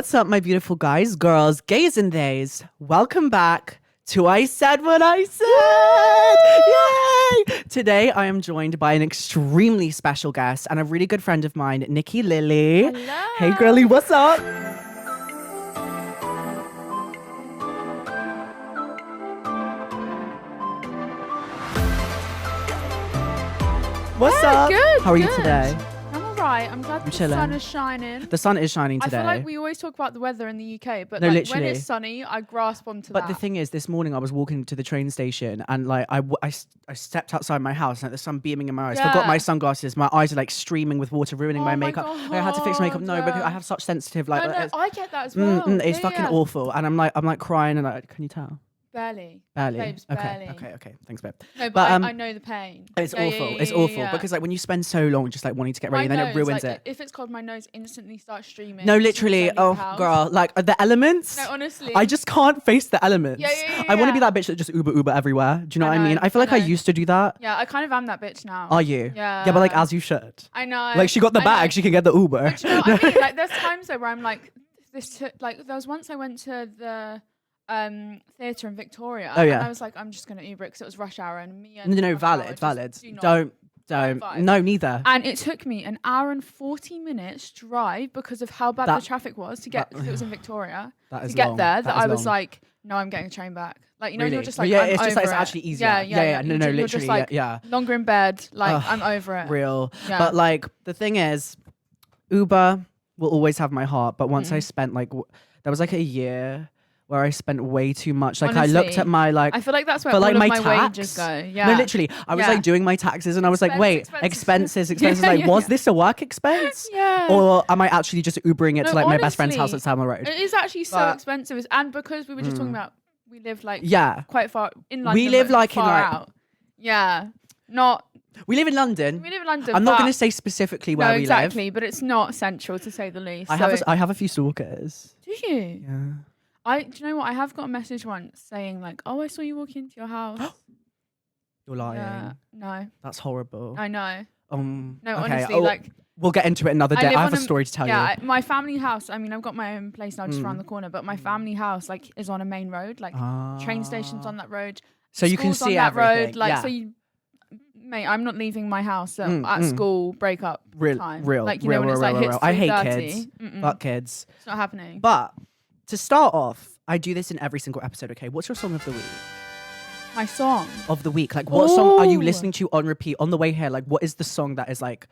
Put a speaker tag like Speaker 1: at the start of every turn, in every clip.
Speaker 1: What's up, my beautiful guys, girls, gays, and theys? Welcome back to I Said What I Said! Yay! Today, I am joined by an extremely special guest and a really good friend of mine, Nikki Lilly.
Speaker 2: Hello.
Speaker 1: Hey, girlie, what's up? What's up?
Speaker 2: Good.
Speaker 1: How are you
Speaker 2: good.
Speaker 1: today?
Speaker 2: I'm alright. I'm glad the
Speaker 1: chilling.
Speaker 2: sun is shining.
Speaker 1: The sun is shining today.
Speaker 2: I feel like we always talk about the weather in the UK, but
Speaker 1: No,
Speaker 2: like, when
Speaker 1: literally.
Speaker 2: it's sunny, I grasp onto
Speaker 1: But
Speaker 2: that.
Speaker 1: the thing is, this morning I was walking to the train station and like I stepped outside my house and the sun beaming in my eyes.
Speaker 2: Yeah.
Speaker 1: Forgot my sunglasses. My eyes are like streaming with water, ruining my
Speaker 2: my
Speaker 1: makeup. Like, I had to fix my makeup. No, because I
Speaker 2: God.
Speaker 1: have such sensitive like.
Speaker 2: no, I get that as well.
Speaker 1: It's
Speaker 2: Yeah,
Speaker 1: fucking
Speaker 2: yeah.
Speaker 1: awful, and I'm like crying and can you tell?
Speaker 2: Barely.
Speaker 1: Barely.
Speaker 2: Babes,
Speaker 1: Okay.
Speaker 2: barely.
Speaker 1: Okay. Thanks, babe.
Speaker 2: No,
Speaker 1: But,
Speaker 2: but I know the pain.
Speaker 1: It's
Speaker 2: Yeah,
Speaker 1: awful.
Speaker 2: yeah,
Speaker 1: It's
Speaker 2: yeah,
Speaker 1: awful
Speaker 2: yeah.
Speaker 1: because like when you spend so long just like wanting to get ready,
Speaker 2: My
Speaker 1: and then it
Speaker 2: nose,
Speaker 1: ruins
Speaker 2: like,
Speaker 1: it.
Speaker 2: If it's cold, my nose instantly starts streaming.
Speaker 1: No,
Speaker 2: as soon as
Speaker 1: literally.
Speaker 2: I leave
Speaker 1: Oh,
Speaker 2: the house.
Speaker 1: girl, like the elements.
Speaker 2: No, honestly.
Speaker 1: I just can't face the elements.
Speaker 2: Yeah,
Speaker 1: I want to be
Speaker 2: yeah.
Speaker 1: that bitch that just Uber everywhere. Do you know
Speaker 2: I
Speaker 1: what I mean?
Speaker 2: know,
Speaker 1: I feel like I
Speaker 2: know.
Speaker 1: used to do that.
Speaker 2: Yeah, I kind of am that bitch now.
Speaker 1: Are you?
Speaker 2: Yeah.
Speaker 1: Yeah, but like as you should.
Speaker 2: I know.
Speaker 1: Like she got the
Speaker 2: I know.
Speaker 1: bag, she can get the Uber.
Speaker 2: But you know what I mean? Like there's times though where I'm like, like there was once I went to the theatre in Victoria.
Speaker 1: Oh, yeah.
Speaker 2: And I was like, I'm just gonna Uber because it was rush hour and me and
Speaker 1: No,
Speaker 2: rush hour just
Speaker 1: valid.
Speaker 2: do not
Speaker 1: Don't.
Speaker 2: vibe.
Speaker 1: No, neither.
Speaker 2: And it took me an hour and 40 minutes drive because of how bad
Speaker 1: That-
Speaker 2: the traffic was to get. Cause it was in Victoria
Speaker 1: That
Speaker 2: to
Speaker 1: is
Speaker 2: get
Speaker 1: long.
Speaker 2: there.
Speaker 1: That
Speaker 2: I
Speaker 1: is
Speaker 2: was
Speaker 1: long.
Speaker 2: like, no, I'm getting a train back. Like you know,
Speaker 1: Really?
Speaker 2: you're just like,
Speaker 1: yeah,
Speaker 2: I'm
Speaker 1: it's just like
Speaker 2: over
Speaker 1: it's
Speaker 2: it.
Speaker 1: actually easier.
Speaker 2: Yeah.
Speaker 1: No,
Speaker 2: You're
Speaker 1: literally.
Speaker 2: just like
Speaker 1: yeah.
Speaker 2: longer in bed. Like
Speaker 1: Ugh,
Speaker 2: I'm over it.
Speaker 1: Real.
Speaker 2: Yeah.
Speaker 1: But like the thing is, Uber will always have my heart. But once I
Speaker 2: Mm.
Speaker 1: spent like, there was like a year where I spent way too much. Like I looked
Speaker 2: Honestly,
Speaker 1: at my like.
Speaker 2: I feel like that's where
Speaker 1: for,
Speaker 2: all
Speaker 1: like,
Speaker 2: of
Speaker 1: my
Speaker 2: my
Speaker 1: tax.
Speaker 2: wages go. Yeah.
Speaker 1: No, literally. I was
Speaker 2: Yeah.
Speaker 1: like doing my taxes and I was like, wait,
Speaker 2: Expenses.
Speaker 1: expenses.
Speaker 2: Yeah,
Speaker 1: Like, was
Speaker 2: yeah.
Speaker 1: this a work expense?
Speaker 2: Yeah.
Speaker 1: Or am I actually just Ubering it
Speaker 2: No,
Speaker 1: to like my best friend's house
Speaker 2: honestly,
Speaker 1: at Salma Road?
Speaker 2: It is actually so
Speaker 1: But-
Speaker 2: expensive, and because we were just talking about, we live like
Speaker 1: Yeah.
Speaker 2: quite far in London.
Speaker 1: We live
Speaker 2: but
Speaker 1: like in,
Speaker 2: far
Speaker 1: like-
Speaker 2: out. Yeah, not.
Speaker 1: We live in London.
Speaker 2: We live in London.
Speaker 1: I'm not
Speaker 2: but-
Speaker 1: going to say specifically where
Speaker 2: no,
Speaker 1: we
Speaker 2: exactly, but it's not central to say the least.
Speaker 1: live. I have a few stalkers.
Speaker 2: Do you?
Speaker 1: Yeah.
Speaker 2: Do you know what? I have got a message once saying like, "Oh, I saw you walk into your house."
Speaker 1: You're lying.
Speaker 2: Yeah. No,
Speaker 1: That's horrible.
Speaker 2: I know.
Speaker 1: No,
Speaker 2: No,
Speaker 1: okay.
Speaker 2: honestly,
Speaker 1: oh,
Speaker 2: like.
Speaker 1: we'll get into it another day.
Speaker 2: live
Speaker 1: I have
Speaker 2: on
Speaker 1: a story to tell
Speaker 2: Yeah,
Speaker 1: you.
Speaker 2: my family house. I mean, I've got my own place now, just
Speaker 1: Mm.
Speaker 2: around the corner. But my family house, like, is on a main road. Like, train stations on that road.
Speaker 1: So you can
Speaker 2: schools
Speaker 1: see
Speaker 2: on that
Speaker 1: everything.
Speaker 2: road. Like,
Speaker 1: yeah.
Speaker 2: so you, mate, I'm not leaving my house at
Speaker 1: Mm.
Speaker 2: school breakup
Speaker 1: Real,
Speaker 2: time.
Speaker 1: real,
Speaker 2: Like, you
Speaker 1: real,
Speaker 2: know, when
Speaker 1: real,
Speaker 2: it's like
Speaker 1: real,
Speaker 2: hits
Speaker 1: real. I hate
Speaker 2: 3:30.
Speaker 1: kids.
Speaker 2: Mm-mm.
Speaker 1: Fuck kids.
Speaker 2: It's not happening.
Speaker 1: But to start off, I do this in every single episode. Okay, what's your song of the week?
Speaker 2: My song.
Speaker 1: Of the week, like what song are you
Speaker 2: Ooh.
Speaker 1: listening to on repeat on the way here? Like, what is the song that is like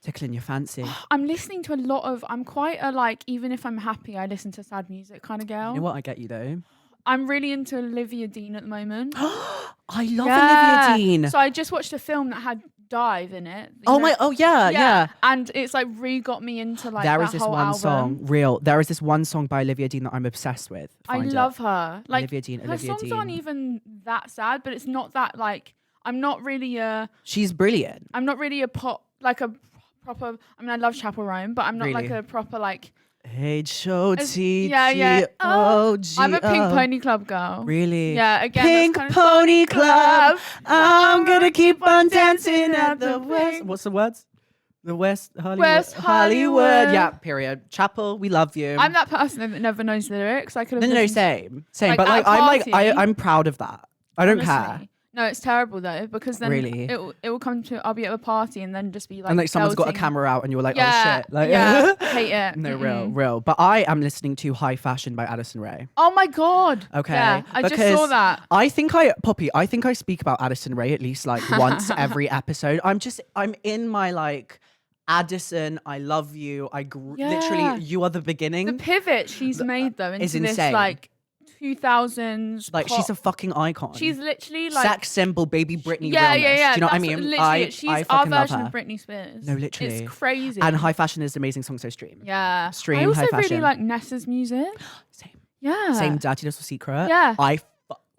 Speaker 1: tickling your fancy?
Speaker 2: I'm listening to a lot of. I'm quite a like. Even if I'm happy, I listen to sad music kind of girl.
Speaker 1: You know what? I get you though.
Speaker 2: I'm really into Olivia Dean at the moment.
Speaker 1: I love
Speaker 2: Yeah.
Speaker 1: Olivia Dean.
Speaker 2: So I just watched a film that had Dive in it. you
Speaker 1: Oh
Speaker 2: know?
Speaker 1: my! Oh yeah.
Speaker 2: And it's like re-got me into like
Speaker 1: There
Speaker 2: that
Speaker 1: is this
Speaker 2: whole
Speaker 1: one
Speaker 2: album.
Speaker 1: song, real. There is this one song by Olivia Dean that I'm obsessed with.
Speaker 2: I
Speaker 1: Find it.
Speaker 2: love her. Like
Speaker 1: Olivia Dean.
Speaker 2: her
Speaker 1: Olivia
Speaker 2: songs
Speaker 1: Dean.
Speaker 2: aren't even that sad, but it's not that like I'm not really a
Speaker 1: She's brilliant.
Speaker 2: pop like a proper. I mean, I love Chapel Roan, but I'm not like
Speaker 1: Really?
Speaker 2: a proper like.
Speaker 1: H-O-T-T-O-G-O.
Speaker 2: I'm a Pink Pony Club girl.
Speaker 1: Really?
Speaker 2: Yeah, again,
Speaker 1: Pink
Speaker 2: that's
Speaker 1: Pony Club. I'm
Speaker 2: gonna
Speaker 1: gonna keep on dancing at the West. What's the words? The West Hollywood.
Speaker 2: West Hollywood.
Speaker 1: Yeah, period. Chapel, we love you.
Speaker 2: I'm that person that never knows the lyrics. I could have.
Speaker 1: No,
Speaker 2: listened-
Speaker 1: same.
Speaker 2: Like,
Speaker 1: but like,
Speaker 2: at a party-
Speaker 1: I'm proud of that. I don't care.
Speaker 2: Honestly. No, it's terrible though because then
Speaker 1: Really?
Speaker 2: it will come to I'll be at a party and then just be like
Speaker 1: And like someone's got a
Speaker 2: belting.
Speaker 1: camera out and you're like,
Speaker 2: Yeah,
Speaker 1: oh shit. Like,
Speaker 2: yeah, hate it.
Speaker 1: No,
Speaker 2: Mm-mm.
Speaker 1: real. But I am listening to High Fashion by Addison Rae.
Speaker 2: Oh my god.
Speaker 1: Okay.
Speaker 2: Yeah, I just
Speaker 1: Because
Speaker 2: saw that.
Speaker 1: I think I speak about Addison Rae at least like once every episode. I'm in my like Addison, I love you.
Speaker 2: Yeah.
Speaker 1: Literally, you are the beginning.
Speaker 2: The pivot she's made though
Speaker 1: is
Speaker 2: into this
Speaker 1: insane.
Speaker 2: like 2000s.
Speaker 1: Like
Speaker 2: pop.
Speaker 1: she's a fucking icon.
Speaker 2: She's literally like
Speaker 1: sex symbol, baby Britney
Speaker 2: yeah,
Speaker 1: realness.
Speaker 2: yeah, yeah.
Speaker 1: Do you know what I
Speaker 2: That's
Speaker 1: mean?
Speaker 2: Literally, it. She's
Speaker 1: I
Speaker 2: our
Speaker 1: fucking love
Speaker 2: version
Speaker 1: her.
Speaker 2: of Britney Spears.
Speaker 1: No, literally.
Speaker 2: It's crazy.
Speaker 1: And High Fashion is an amazing song, so stream.
Speaker 2: yeah.
Speaker 1: Stream
Speaker 2: I also
Speaker 1: High
Speaker 2: really
Speaker 1: Fashion.
Speaker 2: like Nessa's music.
Speaker 1: Same.
Speaker 2: Yeah.
Speaker 1: Same Dirty Little Secret.
Speaker 2: Yeah.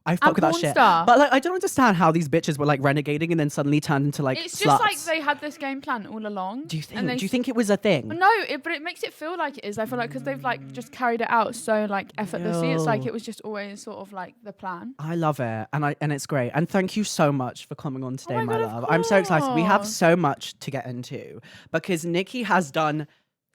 Speaker 1: I fuck with that
Speaker 2: Porn
Speaker 1: shit.
Speaker 2: Star.
Speaker 1: But like I don't understand how these bitches were like renegading and then suddenly turned into like
Speaker 2: It's
Speaker 1: sluts.
Speaker 2: just like they had this game plan all along.
Speaker 1: Do you
Speaker 2: and they
Speaker 1: think? Do you think it was a thing?
Speaker 2: No, but it makes it feel like it is. I feel like because they've like just carried it out so like effortlessly. It's like
Speaker 1: Yo.
Speaker 2: it was just always sort of like the plan.
Speaker 1: I love it, and it's great. And thank you so much for coming on today,
Speaker 2: my
Speaker 1: my
Speaker 2: God, of
Speaker 1: love. I'm so excited. We have
Speaker 2: course.
Speaker 1: so much to get into because Nikki has done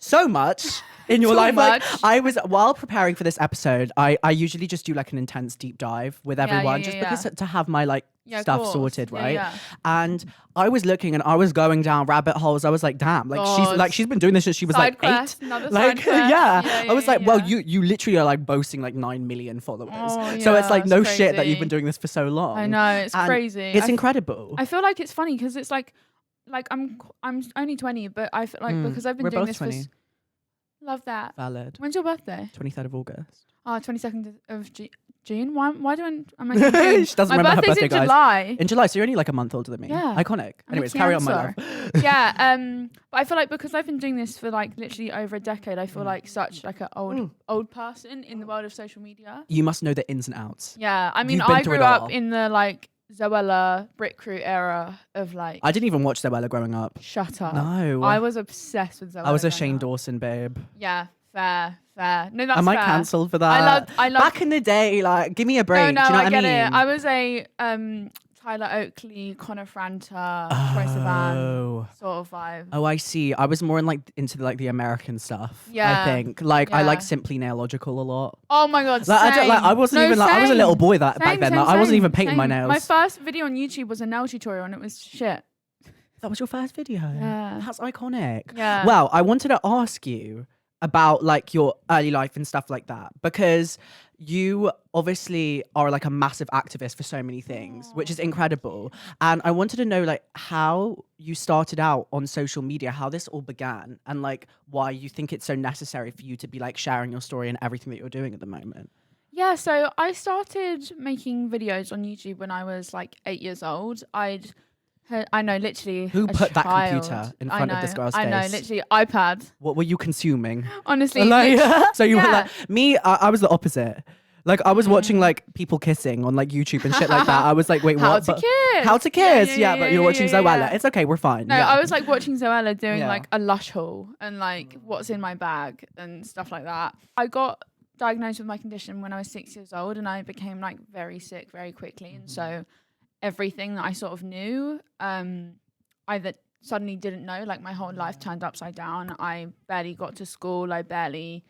Speaker 1: so much in your
Speaker 2: Too
Speaker 1: life. Like,
Speaker 2: much.
Speaker 1: I was, while preparing for this episode, I usually just do like an intense deep dive with everyone just because to have my like
Speaker 2: of
Speaker 1: stuff
Speaker 2: course.
Speaker 1: sorted,
Speaker 2: Yeah,
Speaker 1: right?
Speaker 2: yeah.
Speaker 1: And I was looking and I was going down rabbit holes. I was like, damn, like she's been doing this since she was
Speaker 2: Side
Speaker 1: like
Speaker 2: quest,
Speaker 1: 8.
Speaker 2: another
Speaker 1: Like,
Speaker 2: side quest.
Speaker 1: yeah. I was like, well,
Speaker 2: yeah.
Speaker 1: you literally are like boasting like 9 million followers.
Speaker 2: Oh,
Speaker 1: So it's
Speaker 2: yeah,
Speaker 1: like no
Speaker 2: it's
Speaker 1: shit that you've
Speaker 2: crazy.
Speaker 1: been doing this for so long.
Speaker 2: I know, it's
Speaker 1: And
Speaker 2: crazy.
Speaker 1: It's incredible.
Speaker 2: I feel like it's funny because it's like I'm only 20, but I feel like because I've been
Speaker 1: We're
Speaker 2: doing
Speaker 1: both
Speaker 2: this
Speaker 1: 20.
Speaker 2: love that.
Speaker 1: Valid.
Speaker 2: When's your birthday?
Speaker 1: 23rd of August.
Speaker 2: 22nd of June. Why do am I June?
Speaker 1: She doesn't
Speaker 2: My
Speaker 1: remember her
Speaker 2: birthday's
Speaker 1: birthday,
Speaker 2: in
Speaker 1: guys.
Speaker 2: July.
Speaker 1: In July, so you're only like a month older than me.
Speaker 2: Yeah.
Speaker 1: Iconic.
Speaker 2: I'm a
Speaker 1: Anyways, carry on, my love.
Speaker 2: Cancer. Yeah. But I feel like because I've been doing this for like literally over a decade, I feel like such like an old person in the world of social media.
Speaker 1: You must know the ins and outs.
Speaker 2: Yeah. I mean,
Speaker 1: You've been
Speaker 2: I
Speaker 1: through
Speaker 2: grew
Speaker 1: it
Speaker 2: up
Speaker 1: all.
Speaker 2: in the like Zoella Brick Crew era of like.
Speaker 1: I didn't even watch Zoella growing up.
Speaker 2: Shut up.
Speaker 1: No.
Speaker 2: I was obsessed with Zoella.
Speaker 1: I was a
Speaker 2: growing
Speaker 1: Shane
Speaker 2: up.
Speaker 1: Dawson babe.
Speaker 2: Yeah. Fair. No, that's
Speaker 1: Am I
Speaker 2: fair.
Speaker 1: cancelled for that?
Speaker 2: I love.
Speaker 1: Back in the day, like, give me a break.
Speaker 2: No,
Speaker 1: Do you know
Speaker 2: I
Speaker 1: what
Speaker 2: get
Speaker 1: I mean?
Speaker 2: it. I was a Tyler Oakley, Connor Franta, Troye Sivan sort of vibe.
Speaker 1: Oh, I see. I was more into the American stuff.
Speaker 2: Yeah.
Speaker 1: I think. Like, I
Speaker 2: Yeah.
Speaker 1: like Simply Nailogical a lot.
Speaker 2: Oh my god,
Speaker 1: Like,
Speaker 2: same.
Speaker 1: I wasn't even like, I was a little boy back then. Like, I wasn't even painting my nails.
Speaker 2: My first video on YouTube was a nail tutorial and it was shit.
Speaker 1: That was your first video.
Speaker 2: Yeah.
Speaker 1: That's iconic.
Speaker 2: Yeah.
Speaker 1: Well, I wanted to ask you about like your early life and stuff like that, because you obviously are like a massive activist for so many things, which is incredible. And I wanted to know like how you started out on social media, how this all began, and like why you think it's so necessary for you to be like sharing your story and everything that you're doing at the moment.
Speaker 2: Yeah, so I started making videos on YouTube when I was like 8 years old. I know, literally.
Speaker 1: Who
Speaker 2: a
Speaker 1: put that
Speaker 2: child.
Speaker 1: computer in front of this girl's
Speaker 2: I know,
Speaker 1: face?
Speaker 2: literally iPad.
Speaker 1: What were you consuming?
Speaker 2: Honestly,
Speaker 1: Like, so you were
Speaker 2: yeah.
Speaker 1: like me. I was the opposite. Like I was watching like people kissing on like YouTube and shit like that. I was like, wait,
Speaker 2: How
Speaker 1: what?
Speaker 2: to
Speaker 1: But-
Speaker 2: kiss.
Speaker 1: How to kiss? Yeah, but you're watching
Speaker 2: yeah,
Speaker 1: Zoella.
Speaker 2: yeah.
Speaker 1: It's okay. We're fine.
Speaker 2: No,
Speaker 1: yeah.
Speaker 2: I was like watching Zoella doing
Speaker 1: Yeah.
Speaker 2: like a Lush haul and like what's in my bag and stuff like that. I got diagnosed with my condition when I was 6 years old and I became like very sick very quickly. And so everything that I sort of knew, I that suddenly didn't know, like my whole life turned upside down. I barely got to school. I barely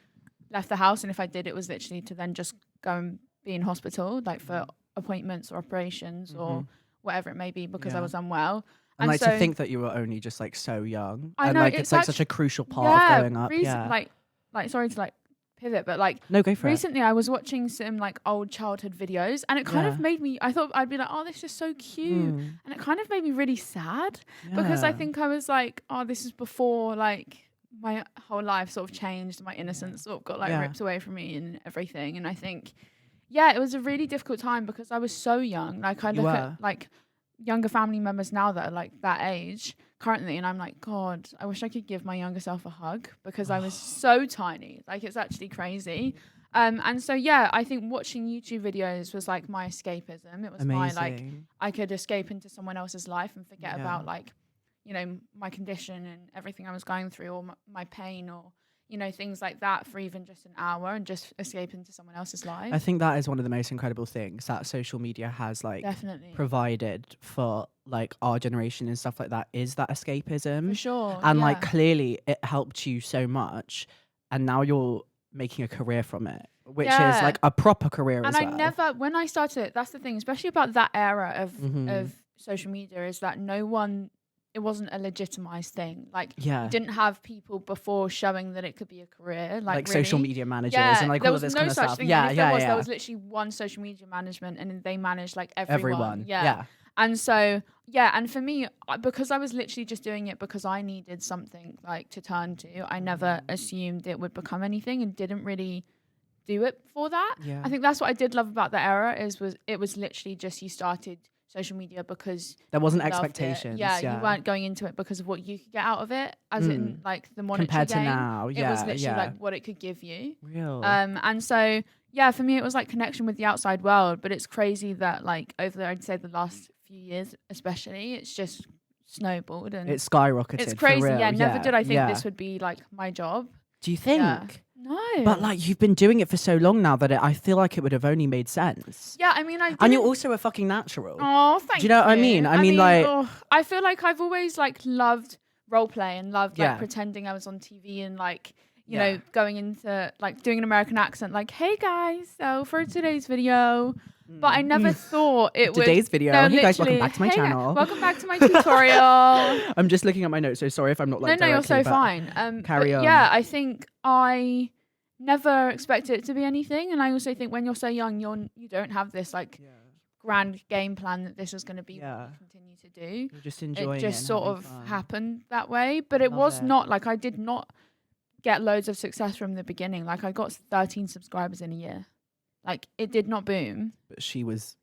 Speaker 2: left the house. And if I did, it was literally to then just go and be in hospital, like for appointments or operations or whatever it may be because I
Speaker 1: Yeah.
Speaker 2: was unwell.
Speaker 1: and like
Speaker 2: so,
Speaker 1: to think that you were only just like so young,
Speaker 2: I
Speaker 1: and
Speaker 2: know,
Speaker 1: like
Speaker 2: it's
Speaker 1: it's like
Speaker 2: actu-
Speaker 1: such a crucial part of growing up. Yeah.
Speaker 2: Like sorry to like pivot, but like
Speaker 1: No, go for
Speaker 2: recently I was watching some like old childhood videos and it kind
Speaker 1: Yeah.
Speaker 2: of made me, I thought I'd be like, oh, this is so
Speaker 1: it.
Speaker 2: cute. And it kind of made me really sad because I
Speaker 1: Yeah.
Speaker 2: think I was like, oh, this is before like my whole life sort of changed. My innocence sort of got like
Speaker 1: Yeah.
Speaker 2: ripped away from me and everything. And I think, yeah, it was a really difficult time because I was so young. Like I
Speaker 1: You
Speaker 2: look
Speaker 1: were.
Speaker 2: at like younger family members now that are like that age currently and I'm like, God, I wish I could give my younger self a hug because I was so tiny. Like it's actually crazy. And so yeah, I think watching YouTube videos was like my escapism. It was my like
Speaker 1: Amazing.
Speaker 2: I could escape into someone else's life and forget
Speaker 1: Yeah.
Speaker 2: about like, you know, my condition and everything I was going through or my pain or, you know, things like that for even just an hour and just escape into someone else's life.
Speaker 1: I think that is one of the most incredible things that social media has like
Speaker 2: Definitely.
Speaker 1: provided for like our generation and stuff like that, is that escapism.
Speaker 2: For sure.
Speaker 1: And
Speaker 2: yeah.
Speaker 1: like clearly it helped you so much, and now you're making a career from it, which
Speaker 2: Yeah.
Speaker 1: is like a proper career
Speaker 2: and
Speaker 1: as
Speaker 2: I
Speaker 1: well.
Speaker 2: never, when I started, that's the thing, especially about that era of
Speaker 1: Mhm.
Speaker 2: social media, is that it wasn't a legitimized thing. Like,
Speaker 1: Yeah.
Speaker 2: you didn't have people before showing that it could be a career.
Speaker 1: Like
Speaker 2: really.
Speaker 1: social media managers
Speaker 2: Yeah,
Speaker 1: and like
Speaker 2: there
Speaker 1: all
Speaker 2: was
Speaker 1: of this
Speaker 2: no
Speaker 1: kind of
Speaker 2: such
Speaker 1: stuff.
Speaker 2: thing.
Speaker 1: Yeah,
Speaker 2: And if there
Speaker 1: yeah,
Speaker 2: was,
Speaker 1: yeah.
Speaker 2: there was literally one social media management, and they managed like everyone. Yeah.
Speaker 1: Yeah.
Speaker 2: And so, yeah, and for me, because I was literally just doing it because I needed something like to turn to, I never assumed it would become anything and didn't really do it for that.
Speaker 1: Yeah.
Speaker 2: I think that's what I did love about the era it was literally just you started social media because
Speaker 1: There wasn't
Speaker 2: you loved it.
Speaker 1: expectations.
Speaker 2: Yeah, you weren't going into it because of what you could get out of it, as in like the monetary
Speaker 1: compared to
Speaker 2: gain.
Speaker 1: now.
Speaker 2: It
Speaker 1: Yeah.
Speaker 2: was literally
Speaker 1: yeah.
Speaker 2: like what it could give you.
Speaker 1: Real.
Speaker 2: And so yeah, for me it was like connection with the outside world. But it's crazy that like I'd say the last few years especially, it's just snowballed and
Speaker 1: It's skyrocketed.
Speaker 2: it's
Speaker 1: for
Speaker 2: crazy.
Speaker 1: real.
Speaker 2: Yeah, never did I think
Speaker 1: yeah.
Speaker 2: this would be like my job.
Speaker 1: Do you think?
Speaker 2: Yeah. No.
Speaker 1: But like you've been doing it for so long now that I feel like it would have only made sense.
Speaker 2: Yeah, I mean, I
Speaker 1: And you're
Speaker 2: didn't-
Speaker 1: also a fucking natural.
Speaker 2: Oh, thank you.
Speaker 1: Do you know what I mean? I mean, like-
Speaker 2: I feel like I've always like loved role play and loved like
Speaker 1: Yeah.
Speaker 2: pretending I was on TV and like, you know, going into like doing an American accent, like, hey guys, so for today's video. But I never thought it would.
Speaker 1: Today's video.
Speaker 2: No,
Speaker 1: Hey guys, welcome
Speaker 2: literally,
Speaker 1: back to my
Speaker 2: hey guys,
Speaker 1: channel.
Speaker 2: welcome back to my tutorial.
Speaker 1: I'm just looking at my notes, so sorry if I'm not like
Speaker 2: No, you're so
Speaker 1: directly, but
Speaker 2: fine.
Speaker 1: carry on.
Speaker 2: Yeah, I think I never expected it to be anything, and I also think when you're so young, you don't have this like grand game plan that this is going to be what you continue to do.
Speaker 1: You're just enjoying
Speaker 2: It just
Speaker 1: and
Speaker 2: sort
Speaker 1: having
Speaker 2: of
Speaker 1: fun.
Speaker 2: happened that way, but it was
Speaker 1: it.
Speaker 2: not like I did not get loads of success from the beginning. Like I got 13 subscribers in a year. Like it did not boom.
Speaker 1: But she was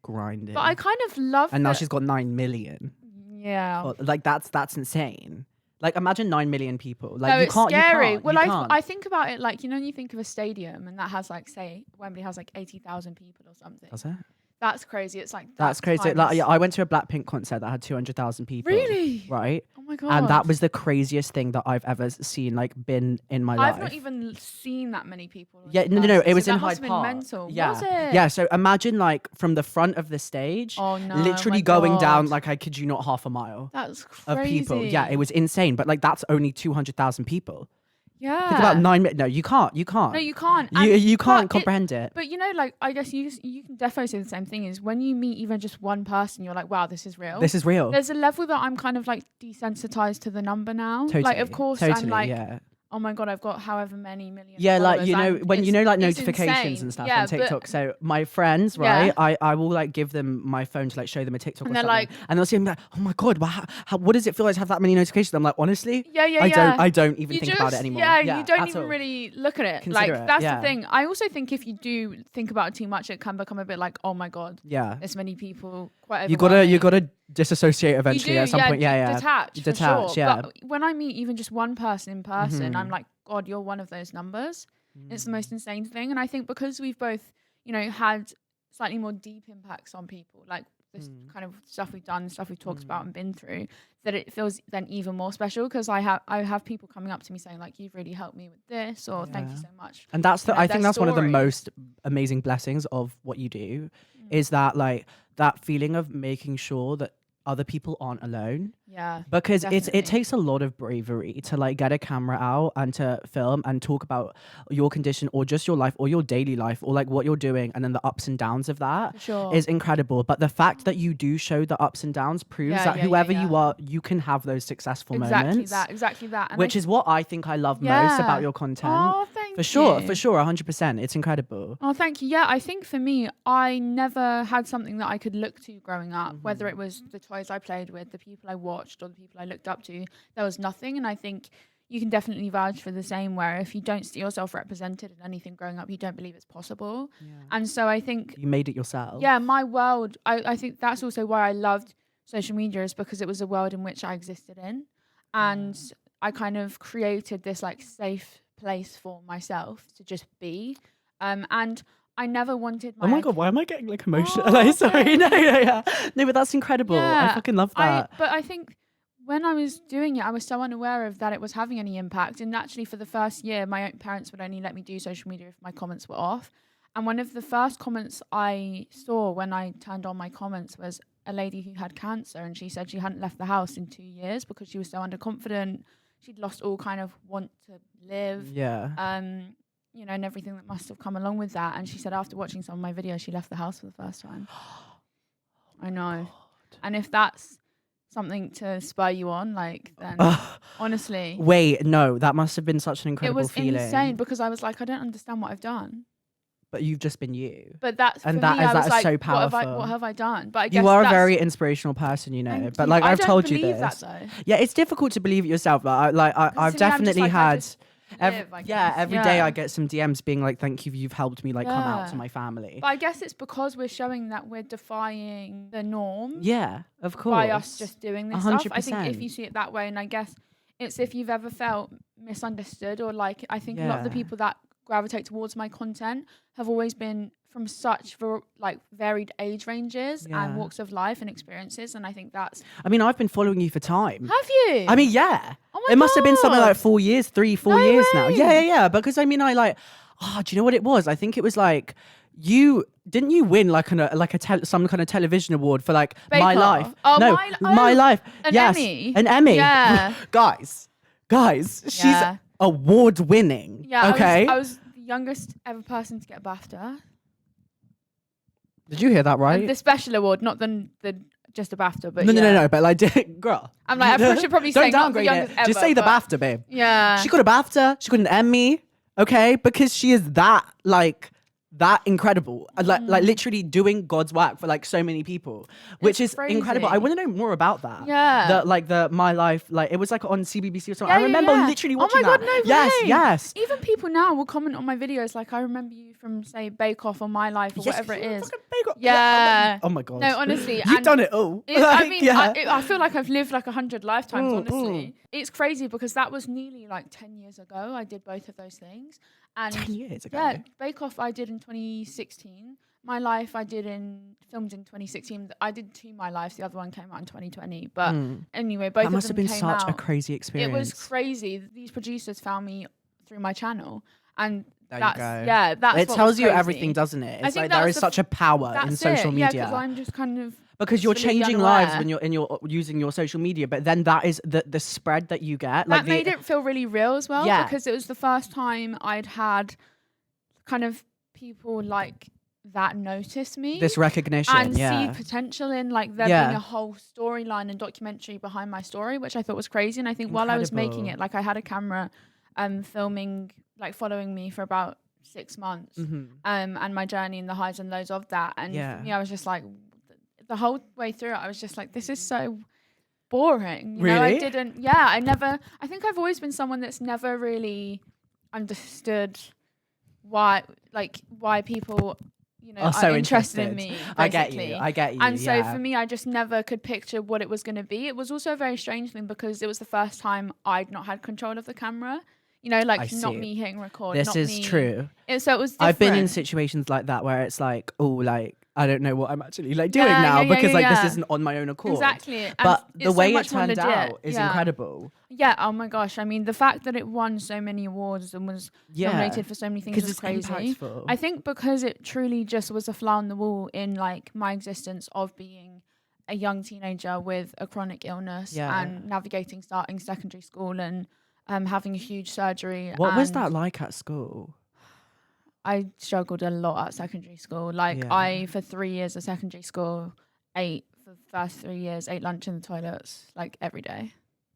Speaker 1: grinding.
Speaker 2: But I kind of love
Speaker 1: and now
Speaker 2: that-
Speaker 1: she's got 9 million.
Speaker 2: Yeah.
Speaker 1: Well, like that's insane. Like imagine 9 million people. Like
Speaker 2: No,
Speaker 1: you
Speaker 2: it's
Speaker 1: can't.
Speaker 2: scary.
Speaker 1: You can't,
Speaker 2: Well,
Speaker 1: you can't.
Speaker 2: I think about it like, you know, when you think of a stadium and that has like, say, Wembley has like 80,000 people or something.
Speaker 1: Does it?
Speaker 2: That's crazy. It's like
Speaker 1: That's crazy.
Speaker 2: times-
Speaker 1: Like, yeah, I went to a Blackpink concert that had 200,000 people.
Speaker 2: Really?
Speaker 1: Right.
Speaker 2: Oh my god.
Speaker 1: And that was the craziest thing that I've ever seen, like, been in my life.
Speaker 2: I've not even seen that many people.
Speaker 1: Yeah,
Speaker 2: in
Speaker 1: no.
Speaker 2: person,
Speaker 1: It was
Speaker 2: so
Speaker 1: in
Speaker 2: that
Speaker 1: Hyde
Speaker 2: must have
Speaker 1: Park.
Speaker 2: been mental.
Speaker 1: Yeah,
Speaker 2: Was it?
Speaker 1: yeah. So imagine like from the front of the stage,
Speaker 2: Oh no.
Speaker 1: literally
Speaker 2: my
Speaker 1: going
Speaker 2: God.
Speaker 1: down like I kid you not half a mile
Speaker 2: That's crazy.
Speaker 1: of people. Yeah, it was insane. But like that's only 200,000 people.
Speaker 2: Yeah.
Speaker 1: Think about 9 million. No, you can't. You can't.
Speaker 2: No, you can't.
Speaker 1: You can't
Speaker 2: but
Speaker 1: comprehend it.
Speaker 2: But you know, like I guess you can definitely say the same thing. Is when you meet even just one person, you're like, wow, this is real.
Speaker 1: This is real.
Speaker 2: There's a level that I'm kind of like desensitized to the number now.
Speaker 1: Totally.
Speaker 2: Like, of course,
Speaker 1: totally,
Speaker 2: I'm like,
Speaker 1: yeah.
Speaker 2: oh my god, I've got however many million.
Speaker 1: Yeah, like
Speaker 2: followers,
Speaker 1: you know
Speaker 2: and
Speaker 1: when you
Speaker 2: it's-
Speaker 1: know like
Speaker 2: it's
Speaker 1: notifications
Speaker 2: insane.
Speaker 1: and stuff
Speaker 2: Yeah,
Speaker 1: on
Speaker 2: but-
Speaker 1: TikTok. So my friends,
Speaker 2: Yeah.
Speaker 1: right? I will like give them my phone to like show them a TikTok
Speaker 2: And
Speaker 1: or
Speaker 2: they're
Speaker 1: something,
Speaker 2: like-
Speaker 1: and they'll see me like, oh my god, what does it feel like to have that many notifications? I'm like, honestly,
Speaker 2: Yeah,
Speaker 1: I don't even
Speaker 2: You
Speaker 1: think about it
Speaker 2: just-
Speaker 1: anymore.
Speaker 2: Yeah, you don't
Speaker 1: at
Speaker 2: even
Speaker 1: all.
Speaker 2: really look at it.
Speaker 1: Consider
Speaker 2: Like
Speaker 1: it,
Speaker 2: that's
Speaker 1: yeah.
Speaker 2: the thing. I also think if you do think about it too much, it can become a bit like, oh my god,
Speaker 1: Yeah,
Speaker 2: this many people. Quite
Speaker 1: you
Speaker 2: overwhelming.
Speaker 1: gotta disassociate
Speaker 2: You
Speaker 1: eventually
Speaker 2: do,
Speaker 1: at some point. Yeah,
Speaker 2: Detach, for
Speaker 1: Detach,
Speaker 2: sure.
Speaker 1: yeah.
Speaker 2: But when I meet even just one person in person,
Speaker 1: Mhm.
Speaker 2: I'm like, God, you're one of those numbers. It's the most insane thing. And I think because we've both, you know, had slightly more deep impacts on people, like this kind of stuff we've done, stuff we've talked about and been through, that it feels then even more special because I have people coming up to me saying like, you've really helped me with this, or thank you
Speaker 1: Yeah.
Speaker 2: so much.
Speaker 1: And that's
Speaker 2: You know,
Speaker 1: I think
Speaker 2: their
Speaker 1: that's one of the
Speaker 2: story.
Speaker 1: most amazing blessings of what you do, is that like that feeling of making sure that other people aren't alone.
Speaker 2: Yeah.
Speaker 1: Because
Speaker 2: Definitely.
Speaker 1: it takes a lot of bravery to like get a camera out and to film and talk about your condition or just your life or your daily life or like what you're doing, and then the ups and downs of that
Speaker 2: For sure.
Speaker 1: is incredible. But the fact that you do show the ups and downs proves
Speaker 2: Yeah,
Speaker 1: that
Speaker 2: yeah,
Speaker 1: whoever
Speaker 2: yeah.
Speaker 1: you are, you can have those successful
Speaker 2: exactly
Speaker 1: moments.
Speaker 2: exactly that. And
Speaker 1: Which is what I think I love most
Speaker 2: Yeah.
Speaker 1: about your content.
Speaker 2: Oh, thank
Speaker 1: For sure,
Speaker 2: you.
Speaker 1: for sure, 100%. It's incredible.
Speaker 2: Oh, thank you. Yeah, I think for me, I never had something that I could look to growing up, whether it was the toys I played with, the people I watched, or the people I looked up to. There was nothing. And I think you can definitely vouch for the same, where if you don't see yourself represented in anything growing up, you don't believe it's possible. And so I think,
Speaker 1: You made it yourself.
Speaker 2: yeah, my world, I think that's also why I loved social media, is because it was a world in which I existed in. And I kind of created this like safe place for myself to just be. And I never wanted my...
Speaker 1: Oh my god, why am I getting like emotional?
Speaker 2: Oh,
Speaker 1: Like, sorry,
Speaker 2: okay.
Speaker 1: no, yeah. No, but that's incredible. I
Speaker 2: Yeah,
Speaker 1: fucking love that.
Speaker 2: But I think when I was doing it, I was so unaware of that it was having any impact. And actually, for the first year, my own parents would only let me do social media if my comments were off. And one of the first comments I saw when I turned on my comments was a lady who had cancer, and she said she hadn't left the house in 2 years because she was so underconfident. She'd lost all kind of want to live.
Speaker 1: Yeah.
Speaker 2: You know, and everything that must have come along with that. And she said after watching some of my videos, she left the house for the first time. I know. And if that's something to spur you on, like, then honestly,
Speaker 1: Wait, no, that must have been such an
Speaker 2: it
Speaker 1: incredible
Speaker 2: was
Speaker 1: feeling.
Speaker 2: insane because I was like, I don't understand what I've done.
Speaker 1: But you've just been you.
Speaker 2: But that's
Speaker 1: And
Speaker 2: for
Speaker 1: that
Speaker 2: me,
Speaker 1: is-
Speaker 2: I
Speaker 1: that
Speaker 2: was
Speaker 1: is
Speaker 2: like,
Speaker 1: so
Speaker 2: what
Speaker 1: powerful.
Speaker 2: have I done? But I guess
Speaker 1: You are a
Speaker 2: that's-
Speaker 1: very inspirational person, you know.
Speaker 2: Thank
Speaker 1: But
Speaker 2: you.
Speaker 1: like
Speaker 2: I
Speaker 1: I've
Speaker 2: don't
Speaker 1: told you
Speaker 2: believe
Speaker 1: this.
Speaker 2: that, though.
Speaker 1: Yeah, it's difficult to believe it yourself. I've
Speaker 2: to me, I'm just
Speaker 1: definitely
Speaker 2: like, I
Speaker 1: had.
Speaker 2: just live, I guess.
Speaker 1: Every day I get some DMs being like, "Thank you, you've helped me like come out
Speaker 2: Yeah.
Speaker 1: to my family."
Speaker 2: But I guess it's because we're showing that we're defying the norm.
Speaker 1: Yeah, of course.
Speaker 2: By us just doing this stuff. I think if
Speaker 1: 100%.
Speaker 2: you see it that way, and I guess it's if you've ever felt misunderstood, or like, I think a lot of the
Speaker 1: Yeah.
Speaker 2: people that gravitate towards my content have always been from such like varied age ranges
Speaker 1: Yeah.
Speaker 2: and walks of life and experiences, and I think that's...
Speaker 1: I mean, I've been following you for time.
Speaker 2: Have you?
Speaker 1: I mean, yeah.
Speaker 2: Oh my
Speaker 1: It must have been something
Speaker 2: God.
Speaker 1: like 4 years, 3, 4
Speaker 2: No
Speaker 1: years now.
Speaker 2: way.
Speaker 1: Yeah. Because I mean, I like, do you know what it was? I think it was like, you didn't you win like some kind of television award for like
Speaker 2: Bake
Speaker 1: My
Speaker 2: Off.
Speaker 1: Life?
Speaker 2: Oh,
Speaker 1: No, My Life.
Speaker 2: an
Speaker 1: Yes,
Speaker 2: Emmy.
Speaker 1: an Emmy.
Speaker 2: Yeah.
Speaker 1: guys, she's
Speaker 2: Yeah.
Speaker 1: award winning.
Speaker 2: Yeah,
Speaker 1: okay.
Speaker 2: I was the youngest ever person to get a BAFTA.
Speaker 1: Did you hear that right?
Speaker 2: And the special award, not the just a BAFTA, but
Speaker 1: No. But like, girl.
Speaker 2: I'm like, I should probably say
Speaker 1: Don't
Speaker 2: not the
Speaker 1: downgrade
Speaker 2: youngest
Speaker 1: it.
Speaker 2: ever,
Speaker 1: Just say the
Speaker 2: but-
Speaker 1: BAFTA, babe.
Speaker 2: Yeah.
Speaker 1: She got a BAFTA. She got an Emmy. Okay, because she is that incredible, like literally doing God's work for like so many people, which
Speaker 2: It's
Speaker 1: is incredible. I
Speaker 2: crazy.
Speaker 1: want to know more about that.
Speaker 2: Yeah.
Speaker 1: The My Life, like it was like on CBBC or something.
Speaker 2: Yeah,
Speaker 1: I remember
Speaker 2: yeah.
Speaker 1: literally
Speaker 2: Oh
Speaker 1: watching
Speaker 2: my God,
Speaker 1: that.
Speaker 2: no
Speaker 1: Yes,
Speaker 2: way.
Speaker 1: yes.
Speaker 2: Even people now will comment on my videos like, I remember you from, say, Bake Off or My Life or
Speaker 1: Yes,
Speaker 2: whatever it
Speaker 1: you
Speaker 2: is.
Speaker 1: fucking Bake Off.
Speaker 2: Yeah.
Speaker 1: Oh my God.
Speaker 2: No, honestly.
Speaker 1: You've
Speaker 2: and
Speaker 1: done it all.
Speaker 2: I
Speaker 1: Like,
Speaker 2: mean,
Speaker 1: yeah.
Speaker 2: I feel like I've lived like 100 lifetimes, honestly. It's crazy because that was nearly like 10 years ago. I did both of those things. And
Speaker 1: 10 years ago.
Speaker 2: yeah, Bake Off I did in 2016. My Life I filmed in 2016. I did 2 My Lives. The other one came out in 2020. But anyway, both
Speaker 1: That
Speaker 2: of
Speaker 1: must have
Speaker 2: them
Speaker 1: been
Speaker 2: came
Speaker 1: such
Speaker 2: out.
Speaker 1: a crazy experience.
Speaker 2: It was crazy. These producers found me through my channel, and
Speaker 1: There
Speaker 2: that's
Speaker 1: you go.
Speaker 2: yeah. That's
Speaker 1: it
Speaker 2: what
Speaker 1: tells
Speaker 2: was
Speaker 1: you
Speaker 2: crazy.
Speaker 1: everything, doesn't it?
Speaker 2: I
Speaker 1: It's
Speaker 2: think
Speaker 1: like
Speaker 2: that
Speaker 1: there
Speaker 2: was
Speaker 1: is such a power in
Speaker 2: That's
Speaker 1: social
Speaker 2: it.
Speaker 1: media.
Speaker 2: Yeah, because I'm just kind of
Speaker 1: because you're
Speaker 2: blissfully
Speaker 1: changing lives
Speaker 2: unaware.
Speaker 1: when you're using your social media, but then that is the spread that you get.
Speaker 2: That made it feel really real as well.
Speaker 1: Yeah.
Speaker 2: Because it was the first time I'd had kind of people like that notice me.
Speaker 1: this recognition
Speaker 2: and
Speaker 1: yeah.
Speaker 2: see potential in like there
Speaker 1: Yeah.
Speaker 2: being a whole storyline and documentary behind my story, which I thought was crazy. And I think while I was making
Speaker 1: Incredible.
Speaker 2: it, like I had a camera filming, like following me for about 6 months. And my journey and the highs and lows of that. And
Speaker 1: Yeah.
Speaker 2: for me, I was just like, the whole way through it, I was just like, this is so boring. You know, I
Speaker 1: Really?
Speaker 2: I think I've always been someone that's never really understood why people, you know,
Speaker 1: Are so
Speaker 2: interested in
Speaker 1: interested.
Speaker 2: me.
Speaker 1: I get
Speaker 2: basically.
Speaker 1: you. I get you.
Speaker 2: And so
Speaker 1: yeah.
Speaker 2: for me, I just never could picture what it was going to be. It was also a very strange thing because it was the first time I'd not had control of the camera. You know, like not
Speaker 1: see.
Speaker 2: me hitting record.
Speaker 1: This
Speaker 2: not
Speaker 1: is
Speaker 2: me.
Speaker 1: true.
Speaker 2: So it was different.
Speaker 1: I've been in situations like that where it's like, oh, like I don't know what I'm actually like doing
Speaker 2: Yeah,
Speaker 1: now
Speaker 2: yeah, yeah,
Speaker 1: because like
Speaker 2: yeah.
Speaker 1: this isn't on my own accord.
Speaker 2: Exactly. And
Speaker 1: But
Speaker 2: it's
Speaker 1: the
Speaker 2: so
Speaker 1: way it
Speaker 2: much more
Speaker 1: turned
Speaker 2: legit.
Speaker 1: out is
Speaker 2: Yeah.
Speaker 1: incredible.
Speaker 2: Yeah. Oh my gosh. I mean, the fact that it won so many awards and was
Speaker 1: Yeah.
Speaker 2: nominated for so many things
Speaker 1: Because
Speaker 2: was
Speaker 1: it's
Speaker 2: crazy.
Speaker 1: impactful.
Speaker 2: I think because it truly just was a fly on the wall in like my existence of being a young teenager with a chronic illness
Speaker 1: Yeah.
Speaker 2: and navigating starting secondary school and having a huge surgery.
Speaker 1: What was
Speaker 2: and
Speaker 1: that like at school?
Speaker 2: I struggled a lot at secondary school. Like
Speaker 1: Yeah.
Speaker 2: I, for 3 years of secondary school, ate for the first 3 years, ate lunch in the toilets like every day.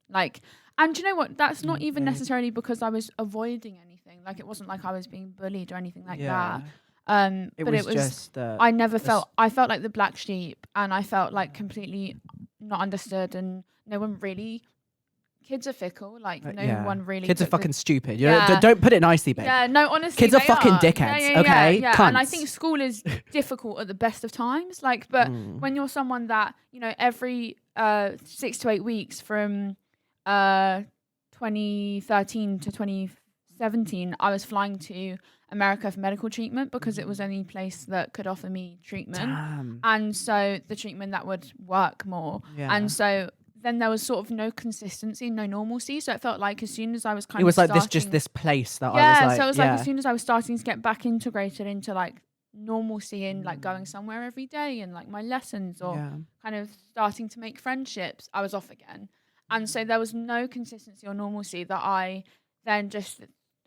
Speaker 2: Like, and do you know what? That's not even
Speaker 1: Okay.
Speaker 2: necessarily because I was avoiding anything. Like it wasn't like I was being bullied or anything like
Speaker 1: Yeah.
Speaker 2: that.
Speaker 1: It
Speaker 2: But
Speaker 1: was
Speaker 2: it was
Speaker 1: just
Speaker 2: I never felt I felt like the black sheep and I felt like completely not understood and no one really kids are fickle, like no
Speaker 1: yeah.
Speaker 2: one really
Speaker 1: Kids are
Speaker 2: took the-
Speaker 1: fucking stupid. You
Speaker 2: Yeah.
Speaker 1: know, don't put it nicely, babe.
Speaker 2: Yeah, no, honestly,
Speaker 1: Kids are
Speaker 2: they
Speaker 1: fucking
Speaker 2: are.
Speaker 1: dickheads, okay?
Speaker 2: Yeah. And I
Speaker 1: Cunts.
Speaker 2: think school is difficult at the best of times. Like, but when you're someone that, you know, every 6 to 8 weeks from 2013 to 2017, I was flying to America for medical treatment because it was the only place that could offer me treatment.
Speaker 1: Damn.
Speaker 2: And so the treatment that would work more.
Speaker 1: Yeah.
Speaker 2: And so then there was sort of no consistency, no normalcy. So it felt like as soon as I was kind
Speaker 1: It was
Speaker 2: of
Speaker 1: like
Speaker 2: starting,
Speaker 1: this place that
Speaker 2: yeah,
Speaker 1: I was like.
Speaker 2: so it was
Speaker 1: yeah.
Speaker 2: like as soon as I was starting to get back integrated into like normalcy and like going somewhere every day and like my lessons or
Speaker 1: Yeah.
Speaker 2: kind of starting to make friendships, I was off again. And so there was no consistency or normalcy that I then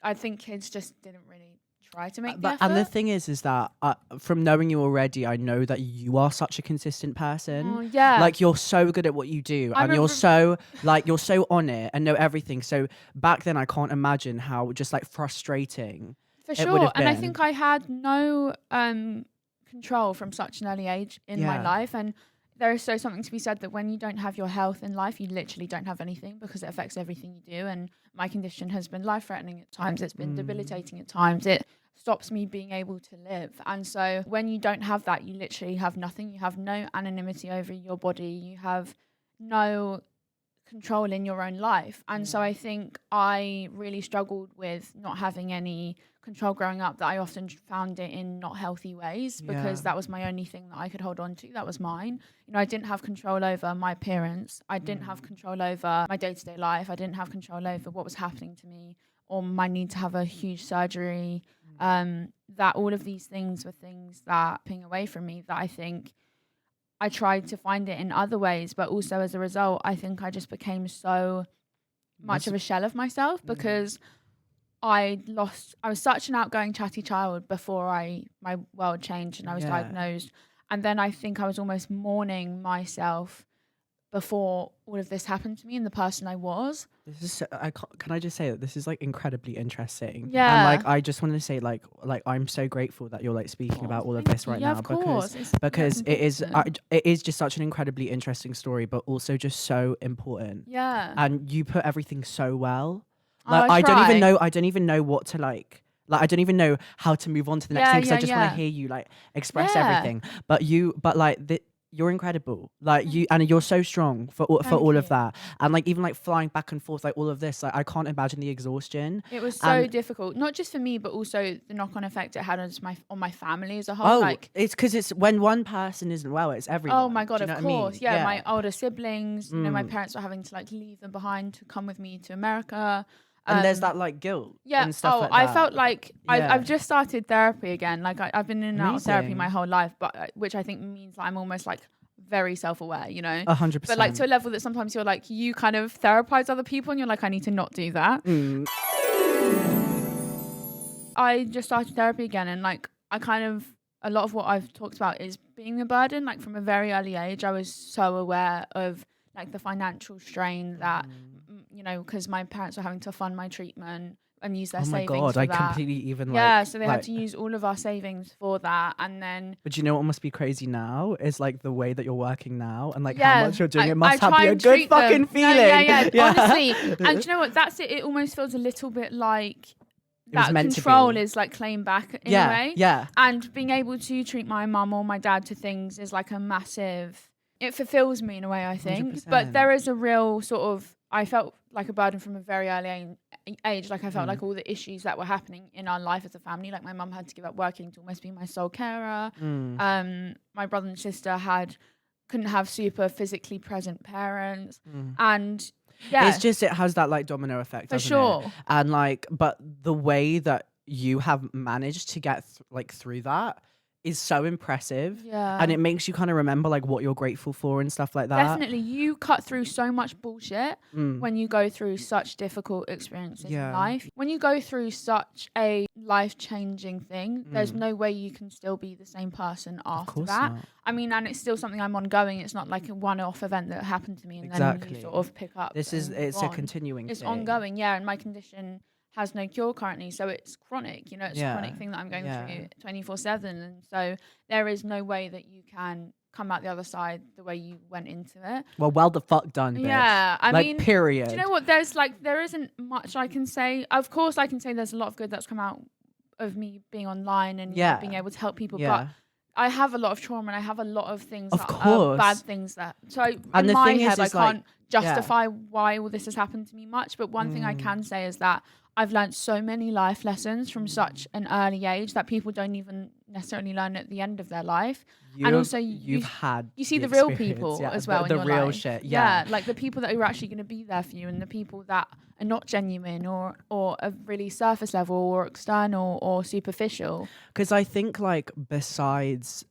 Speaker 2: I think kids just didn't really try to make the effort.
Speaker 1: And the thing is that from knowing you already, I know that you are such a consistent person.
Speaker 2: Oh, yeah.
Speaker 1: Like you're so good at what you do,
Speaker 2: I
Speaker 1: and you're
Speaker 2: remember-
Speaker 1: so on it and know everything. So back then, I can't imagine how just like frustrating.
Speaker 2: For
Speaker 1: it would
Speaker 2: sure.
Speaker 1: have
Speaker 2: And I
Speaker 1: been.
Speaker 2: think I had no control from such an early age in my
Speaker 1: Yeah.
Speaker 2: life. And there is so something to be said that when you don't have your health in life, you literally don't have anything because it affects everything you do. And my condition has been life-threatening at times. It's been debilitating at times. It stops me being able to live. And so when you don't have that, you literally have nothing. You have no anonymity over your body. You have no control in your own life. And so I think I really struggled with not having any control growing up, that I often found it in not healthy ways because
Speaker 1: Yeah.
Speaker 2: that was my only thing that I could hold on to. That was mine. You know, I didn't have control over my appearance. I didn't have control over my day-to-day life. I didn't have control over what was happening to me or my need to have a huge surgery. that all of these things were things that ping away from me, that I think I tried to find it in other ways, but also as a result, I think I just became so much of a shell of myself, because I was such an outgoing, chatty child before my world changed and I was diagnosed. And then I think I was almost mourning myself before all of this happened to me and the person I was.
Speaker 1: This is can I just say that this is like incredibly interesting.
Speaker 2: Yeah.
Speaker 1: And like I just wanted to say like I'm so grateful that you're like speaking about all of this right now,
Speaker 2: of course.
Speaker 1: because it is just such an incredibly interesting story, but also just so important.
Speaker 2: Yeah.
Speaker 1: And you put everything so well.
Speaker 2: Oh,
Speaker 1: Like
Speaker 2: I
Speaker 1: I don't
Speaker 2: try.
Speaker 1: even know what to like I don't even know how to move on to the next thing, because I just want to hear you like express everything. But you're incredible. Like you're so strong for all of that. And like even like flying back and forth, like all of this, like I can't imagine the exhaustion.
Speaker 2: It was so difficult, not just for me, but also the knock-on effect it had on my family as a whole. Like
Speaker 1: it's because it's when one person isn't well, it's everyone.
Speaker 2: Oh my God,
Speaker 1: Do you know
Speaker 2: of
Speaker 1: what I mean?
Speaker 2: course. Yeah, my older siblings, you know, my parents were having to like leave them behind to come with me to America.
Speaker 1: And there's that like guilt.
Speaker 2: Yeah.
Speaker 1: And stuff like that.
Speaker 2: I felt like I've just started therapy again. Like I've been in and out of therapy
Speaker 1: Amazing.
Speaker 2: my whole life, but which I think means that I'm almost like very self-aware, you know.
Speaker 1: 100%.
Speaker 2: But like to a level that sometimes you're like, you kind of therapize other people and you're like, I need to not do that. I just started therapy again, and like a lot of what I've talked about is being a burden. Like from a very early age, I was so aware of like the financial strain that, you know, because my parents were having to fund my treatment and use their savings. Oh my God,
Speaker 1: I
Speaker 2: that.
Speaker 1: completely even like.
Speaker 2: Yeah, so they had to use all of our savings for that, and then.
Speaker 1: But you know what must be crazy now is like the way that you're working now, and like how much you're doing. It must have be a good fucking feeling.
Speaker 2: No, yeah. Honestly, and do you know what? That's it. It almost feels a little bit like. That control is like claimed back in a way.
Speaker 1: Yeah.
Speaker 2: And being able to treat my mum or my dad to things is like a massive, it fulfills me in a way, I think.
Speaker 1: 100%.
Speaker 2: But there is a real sort of, I felt like a burden from a very early age. Like I felt like all the issues that were happening in our life as a family, like my mum had to give up working to almost be my sole carer. My brother and sister couldn't have super physically present parents. And yeah,
Speaker 1: it's just, it has that like domino effect
Speaker 2: for sure.
Speaker 1: It? And like, but the way that you have managed to get through that is so impressive.
Speaker 2: Yeah.
Speaker 1: And it makes you kind of remember like what you're grateful for and stuff like that.
Speaker 2: Definitely. You cut through so much bullshit when you go through such difficult experiences in life. When you go through such a life-changing thing, there's no way you can still be the same person after that.
Speaker 1: Not.
Speaker 2: I mean, and it's still something I'm ongoing. It's not like a one-off event that happened to me and then you sort of pick up.
Speaker 1: It's a continuing
Speaker 2: It's
Speaker 1: thing.
Speaker 2: ongoing, yeah. And my condition has no cure currently, so it's chronic, you know. It's a chronic thing that I'm going through 24/7, and so there is no way that you can come out the other side the way you went into it.
Speaker 1: Well the fuck done, bitch.
Speaker 2: Yeah, I mean,
Speaker 1: period.
Speaker 2: Do you know what? There isn't much I can say. Of course, I can say there's a lot of good that's come out of me being online and you know, being able to help people, but I have a lot of trauma and I have a lot of things that are bad things that. So in my head, I can't justify why all this has happened to me much. But one thing I can say is that I've learned so many life lessons from such an early age that people don't even necessarily learn at the end of their life. And also you see the real people as well.
Speaker 1: The
Speaker 2: in your
Speaker 1: real
Speaker 2: life.
Speaker 1: shit.
Speaker 2: Yeah, like the people that are actually going to be there for you, and the people that are not genuine or are really surface level or external or superficial.
Speaker 1: Because I think like besides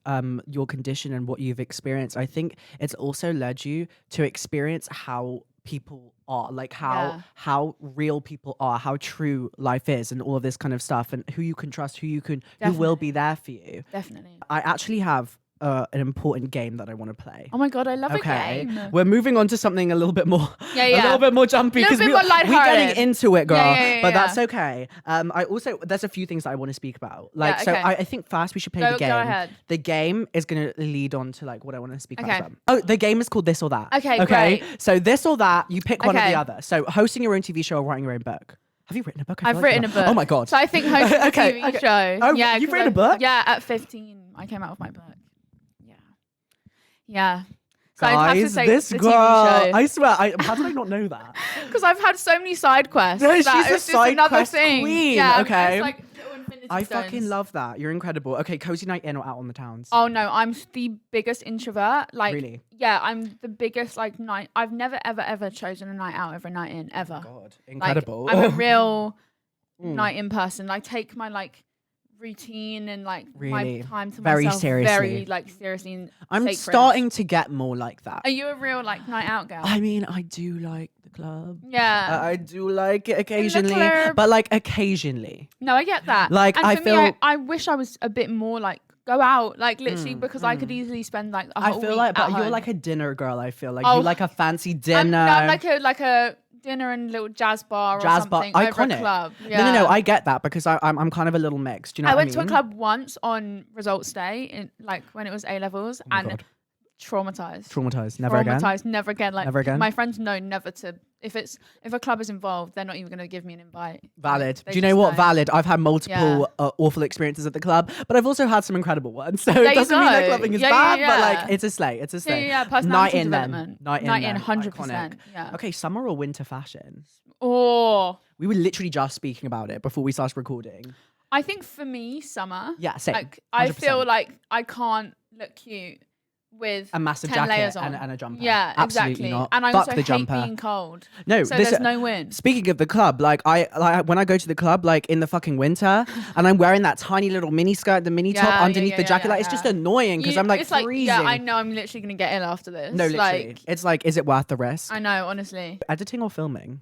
Speaker 1: your condition and what you've experienced, I think it's also led you to experience how people are, like how real people are, how true life is, and all of this kind of stuff, and who you can trust, who will be there for you.
Speaker 2: Definitely.
Speaker 1: I actually have an important game that I want to play.
Speaker 2: Oh my God, I love a game.
Speaker 1: We're moving on to something a little bit more, a little bit more jumpy, because we're getting into it, girl. But that's okay. There's a few things that I want to speak about. Like, so I think first we should play the game.
Speaker 2: Go ahead.
Speaker 1: The game is going to lead on to like what I want to speak about. Oh, the game is called This or That.
Speaker 2: Okay. Great.
Speaker 1: So this or that, you pick one or the other. So hosting your own TV show or writing your own book. Have you written a book?
Speaker 2: I've written a book.
Speaker 1: Oh my God.
Speaker 2: So I think hosting a TV show.
Speaker 1: Oh, yeah, you've written a book?
Speaker 2: Yeah, at 15, I came out with my book. Yeah. So
Speaker 1: Guys,
Speaker 2: I have to say
Speaker 1: this
Speaker 2: the
Speaker 1: girl,
Speaker 2: TV show.
Speaker 1: I swear, how did I not know that?
Speaker 2: Because I've had so many side quests.
Speaker 1: No, she's
Speaker 2: that
Speaker 1: a
Speaker 2: it's just
Speaker 1: side
Speaker 2: another
Speaker 1: quest
Speaker 2: thing.
Speaker 1: queen.
Speaker 2: Yeah,
Speaker 1: okay.
Speaker 2: It's like little Infinity
Speaker 1: I
Speaker 2: Stones.
Speaker 1: fucking love that. You're incredible. Okay, cozy night in or out on the towns?
Speaker 2: Oh no, I'm the biggest introvert. Like,
Speaker 1: really?
Speaker 2: Yeah, I'm the biggest like night. I've never ever chosen a night out over a night in ever.
Speaker 1: Oh God, incredible.
Speaker 2: Like, I'm a real night in person. I take my like routine and like
Speaker 1: Really?
Speaker 2: my time to
Speaker 1: Very
Speaker 2: myself
Speaker 1: seriously.
Speaker 2: very like seriously and
Speaker 1: I'm
Speaker 2: sacred.
Speaker 1: starting to get more like that.
Speaker 2: Are you a real like night out girl?
Speaker 1: I mean, I do like the club.
Speaker 2: Yeah.
Speaker 1: I do like it occasionally,
Speaker 2: club.
Speaker 1: but like occasionally.
Speaker 2: No, I get that.
Speaker 1: Like,
Speaker 2: and
Speaker 1: I
Speaker 2: for
Speaker 1: feel-
Speaker 2: me, I wish I was a bit more like go out, like literally, because I could easily spend like a whole
Speaker 1: I feel
Speaker 2: week
Speaker 1: like, but
Speaker 2: at
Speaker 1: you're
Speaker 2: home.
Speaker 1: like a dinner girl. I feel like
Speaker 2: Oh,
Speaker 1: you like a fancy dinner.
Speaker 2: No, I'm like a dinner and little jazz bar or something over a
Speaker 1: iconic.
Speaker 2: club. Yeah.
Speaker 1: No, I get that because I'm kind of a little mixed. Do you know
Speaker 2: I
Speaker 1: what
Speaker 2: went
Speaker 1: I
Speaker 2: to a
Speaker 1: mean?
Speaker 2: club once on results day, in like when it was A levels,
Speaker 1: my
Speaker 2: and
Speaker 1: God.
Speaker 2: traumatized.
Speaker 1: Traumatized. Never again.
Speaker 2: Traumatized. Never again. Like
Speaker 1: Never again?
Speaker 2: my friends know never to. If a club is involved, they're not even going to give me an invite.
Speaker 1: Valid.
Speaker 2: They
Speaker 1: Do you know
Speaker 2: just
Speaker 1: what? Valid. I've had multiple
Speaker 2: Yeah.
Speaker 1: awful experiences at the club, but I've also had some incredible ones. So
Speaker 2: There
Speaker 1: it
Speaker 2: you
Speaker 1: doesn't mean that
Speaker 2: go.
Speaker 1: clubbing is
Speaker 2: Yeah,
Speaker 1: bad,
Speaker 2: yeah,
Speaker 1: but
Speaker 2: yeah.
Speaker 1: like it's a slay. It's a
Speaker 2: Yeah,
Speaker 1: slay.
Speaker 2: yeah, personality
Speaker 1: Night in
Speaker 2: development.
Speaker 1: Then. Night in.
Speaker 2: 100%.
Speaker 1: Iconic.
Speaker 2: Yeah.
Speaker 1: Okay, summer or winter fashion?
Speaker 2: Oh,
Speaker 1: We were literally just speaking about it before we started recording.
Speaker 2: I think for me, summer.
Speaker 1: Yeah, same.
Speaker 2: Like I
Speaker 1: 100%.
Speaker 2: feel like I can't look cute with
Speaker 1: A massive
Speaker 2: 10
Speaker 1: jacket
Speaker 2: layers on.
Speaker 1: and a jumper.
Speaker 2: Yeah,
Speaker 1: Absolutely
Speaker 2: exactly.
Speaker 1: not.
Speaker 2: And I
Speaker 1: Fuck
Speaker 2: also
Speaker 1: the
Speaker 2: hate
Speaker 1: jumper.
Speaker 2: being cold.
Speaker 1: No,
Speaker 2: So
Speaker 1: this,
Speaker 2: there's no win.
Speaker 1: Speaking of the club, like when I go to the club, like in the fucking winter, and I'm wearing that tiny little mini skirt, the mini top
Speaker 2: Yeah,
Speaker 1: underneath
Speaker 2: yeah,
Speaker 1: the
Speaker 2: yeah,
Speaker 1: jacket,
Speaker 2: yeah,
Speaker 1: like it's just
Speaker 2: yeah.
Speaker 1: annoying because I'm like
Speaker 2: it's
Speaker 1: freezing.
Speaker 2: yeah, I know I'm literally gonna get ill after this.
Speaker 1: No, literally,
Speaker 2: Like,
Speaker 1: it's like, is it worth the risk?
Speaker 2: I know, honestly.
Speaker 1: Editing or filming?